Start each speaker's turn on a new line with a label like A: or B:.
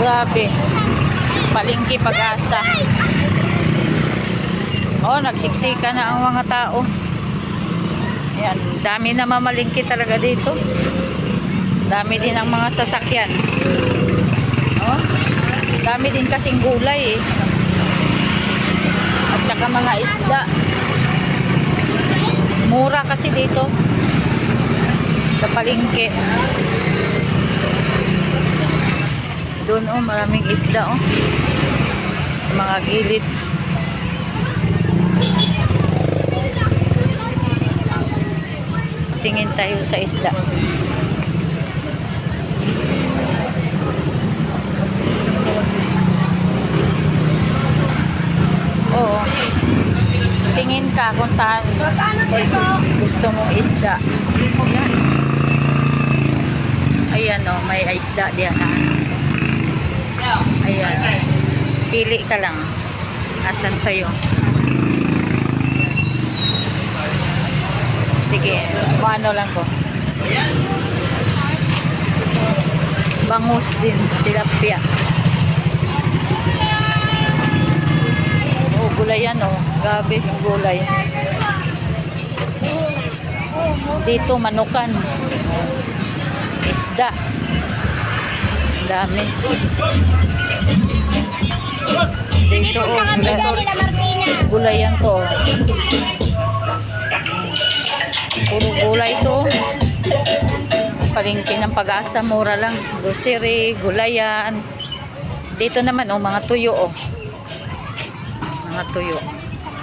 A: Grabe. Palengke Pag-asa. Oh, nagsiksika na ang mga tao. Yan, dami na mamalengke talaga dito. Dami din ang mga sasakyan. Oh, dami din kasing gulay eh. At saka mga isda. Mura kasi dito sa palengke. Doon oh, maraming isda oh. Sa mga gilid. Tingin tayo sa isda. Oo. Tingin ka kung saan gusto mong isda. Yan. Ayan o, may isda diyan ha. Ayan. Pili ka lang. Asan sa'yo? Sige, paano lang ko. Bangus din, tilapia. Oh, gulay yan oh. Gabi, gulay. Dito, manukan. Isda. Dami. Dito oh, gulay yan to. Puro gulay to. Palengke ng Pag-asa, mura lang. Grocery, gulayan. Dito naman oh, mga tuyo oh. Mga tuyo.